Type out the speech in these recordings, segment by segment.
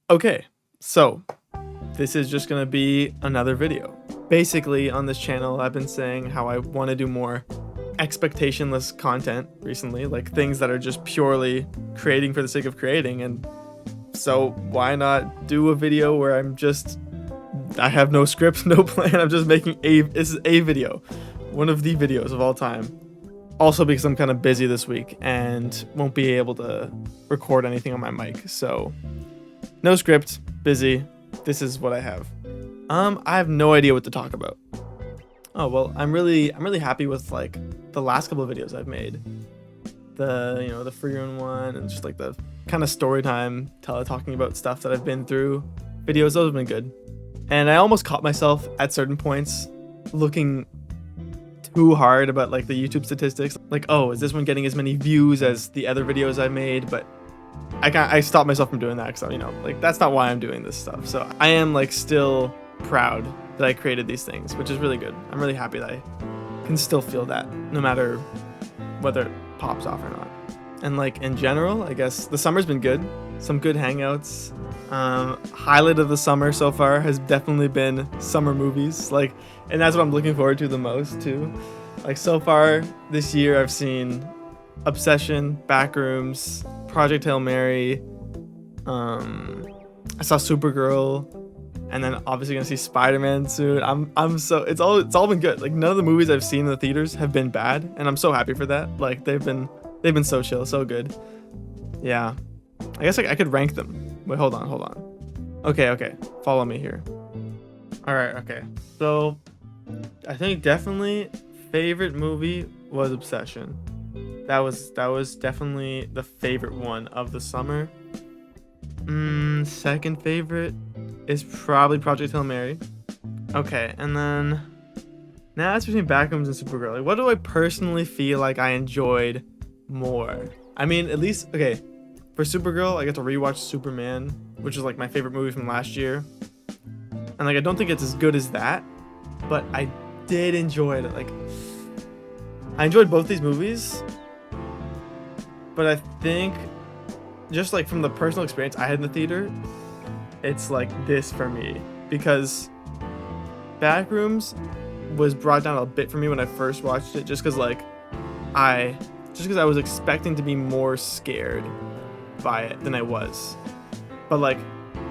Okay, so this is just gonna be another video. Basically, on this channel, I've been saying how I want to do more expectationless content recently, like things that are just purely creating for the sake of creating. And so why not do a video where I have no script, no plan. I'm just making this is a video, one of the videos of all time. Also because I'm kind of busy this week and won't be able to record anything on my mic. So no script, busy. This is what I have. I have no idea what to talk about. Oh, well, I'm really happy with like the last couple of videos I've made. The free run one and just like the kind of story time talking about stuff that I've been through videos. Those have been good. And I almost caught myself at certain points looking too hard about like the YouTube statistics. Like, oh, is this one getting as many views as the other videos I made? But I stopped myself from doing that because, like that's not why I'm doing this stuff. So I am like still proud that I created these things, which is really good. I'm really happy that I can still feel that no matter whether it pops off or not. And like in general, I guess the summer's been good. Some good hangouts. Highlight of the summer so far has definitely been summer movies. And that's what I'm looking forward to the most too. Like so far this year, I've seen Obsession, Backrooms, Project Hail Mary. I saw Supergirl, and then obviously gonna see Spider-Man soon. It's all been good. Like none of the movies I've seen in the theaters have been bad, and I'm so happy for that. Like they've been so chill, so good. Yeah, I guess I could rank them. Wait, hold on. Okay, follow me here. All right, okay. So I think definitely favorite movie was Obsession. That was definitely the favorite one of the summer. Second favorite is probably Project Hail Mary. Okay, and then now it's between Backrooms and Supergirl. Like, what do I personally feel like I enjoyed more? I mean, at least, okay, for Supergirl, I got to rewatch Superman, which is like my favorite movie from last year. And like, I don't think it's as good as that, but I did enjoy it. Like, I enjoyed both these movies, but I think just like from the personal experience I had in the theater, it's like this for me, because Backrooms was brought down a bit for me when I first watched it, just because I was expecting to be more scared by it than I was. But like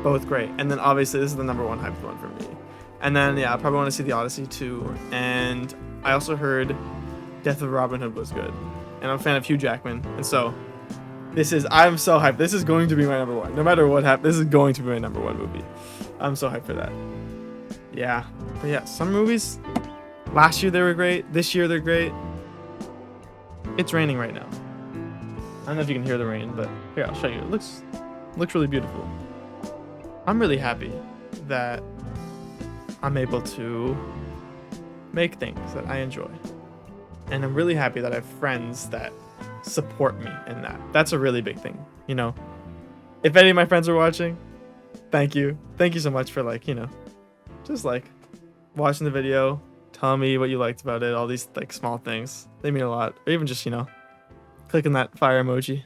both great. And then obviously this is the number one hyped one for me. And then yeah, I probably want to see The Odyssey too. And I also heard Death of Robin Hood was good. And I'm a fan of Hugh Jackman. And so I'm so hyped. This is going to be my number one. No matter what happens, this is going to be my number one movie. I'm so hyped for that. Yeah. But yeah, some movies, last year they were great. This year they're great. It's raining right now. I don't know if you can hear the rain, but here, I'll show you. It looks really beautiful. I'm really happy that I'm able to make things that I enjoy. And I'm really happy that I have friends that support me in that. That's a really big thing, If any of my friends are watching, thank you. Thank you so much for just watching the video, telling me what you liked about it, all these small things. They mean a lot. Or even just, clicking that fire emoji.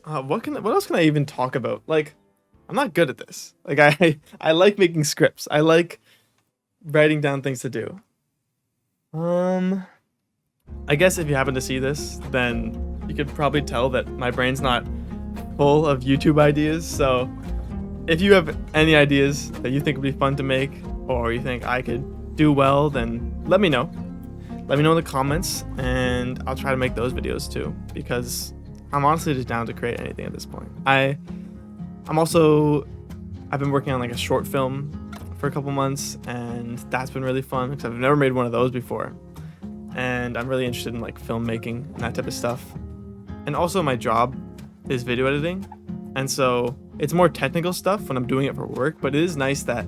What else can I even talk about? I'm not good at this. I like making scripts. I like writing down things to do. I guess if you happen to see this, then you could probably tell that my brain's not full of YouTube ideas. So if you have any ideas that you think would be fun to make, or you think I could do well, then let me know. Let me know in the comments, and I'll try to make those videos too, because I'm honestly just down to create anything at this point. I've been working on a short film for a couple months, and that's been really fun because I've never made one of those before. And I'm really interested in filmmaking and that type of stuff. And also my job is video editing, and so it's more technical stuff when I'm doing it for work, but it is nice that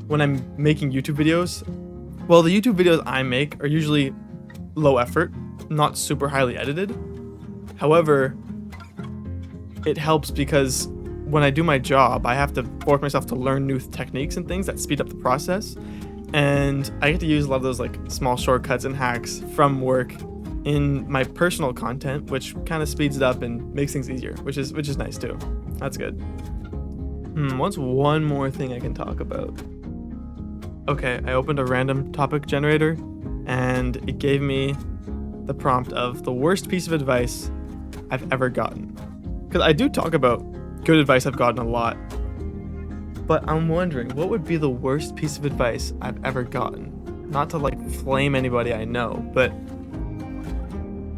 when I'm making YouTube videos, well, the YouTube videos I make are usually low effort, not super highly edited. However, it helps because when I do my job, I have to force myself to learn new techniques and things that speed up the process. And I get to use a lot of those small shortcuts and hacks from work in my personal content, which kind of speeds it up and makes things easier, which is nice too. That's good. What's one more thing I can talk about? Okay, I opened a random topic generator, and it gave me the prompt of the worst piece of advice I've ever gotten. Because I do talk about good advice I've gotten a lot, but I'm wondering, what would be the worst piece of advice I've ever gotten? Not to like flame anybody I know, but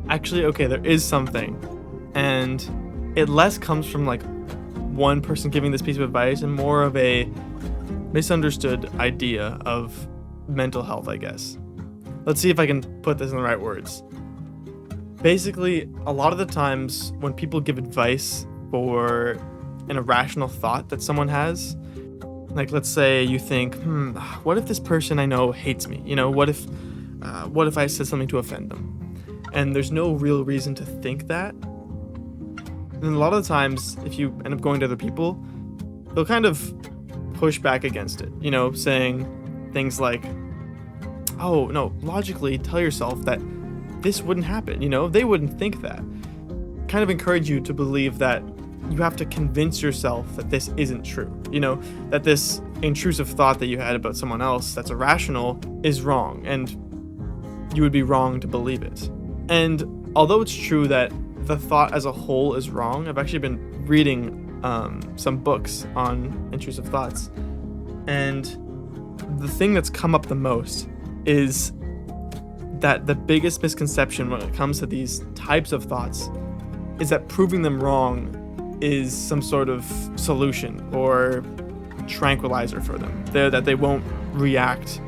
actually, okay, there is something, and it less comes from like one person giving this piece of advice and more of a misunderstood idea of mental health, I guess. Let's see if I can put this in the right words. Basically, a lot of the times when people give advice for an irrational thought that someone has, like let's say you think, what if this person I know hates me? You know, what if I said something to offend them? And there's no real reason to think that. And a lot of the times, if you end up going to other people, they'll kind of push back against it, you know, saying things like, oh, no, logically tell yourself that this wouldn't happen, you know, they wouldn't think that. Kind of encourage you to believe that you have to convince yourself that this isn't true, you know, that this intrusive thought that you had about someone else that's irrational is wrong, and you would be wrong to believe it. And although it's true that the thought as a whole is wrong, I've actually been reading some books on intrusive thoughts, and the thing that's come up the most is that the biggest misconception when it comes to these types of thoughts is that proving them wrong is some sort of solution or tranquilizer for them, that they won't react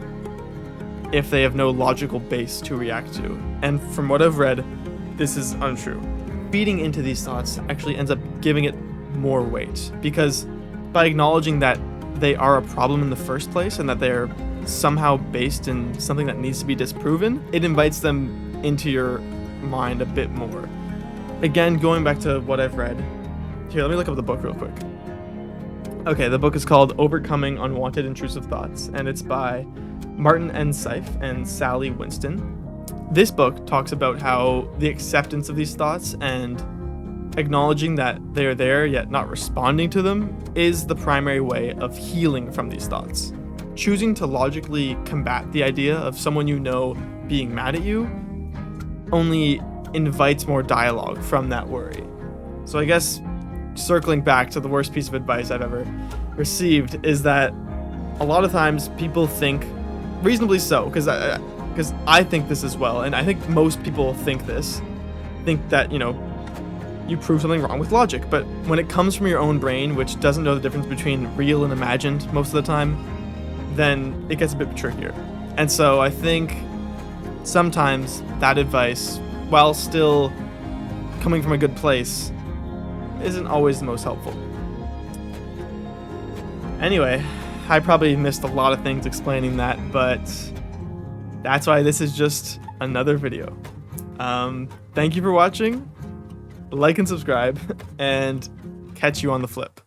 if they have no logical base to react to. And from what I've read, this is untrue. Feeding into these thoughts actually ends up giving it more weight, because by acknowledging that they are a problem in the first place and that they're somehow based in something that needs to be disproven, it invites them into your mind a bit more. Again, going back to what I've read, here, let me look up the book real quick. Okay, the book is called Overcoming Unwanted Intrusive Thoughts, and it's by Martin N. Seif and Sally Winston. This book talks about how the acceptance of these thoughts and acknowledging that they are there yet not responding to them is the primary way of healing from these thoughts. Choosing to logically combat the idea of someone you know being mad at you only invites more dialogue from that worry. So I guess circling back to the worst piece of advice I've ever received is that a lot of times people think, reasonably so, because I think this as well, and I think most people think that, you know, you prove something wrong with logic. But when it comes from your own brain, which doesn't know the difference between real and imagined most of the time, then it gets a bit trickier. And so I think sometimes that advice, while still coming from a good place, isn't always the most helpful. Anyway, I probably missed a lot of things explaining that, but that's why this is just another video. Thank you for watching. Like and subscribe, and catch you on the flip.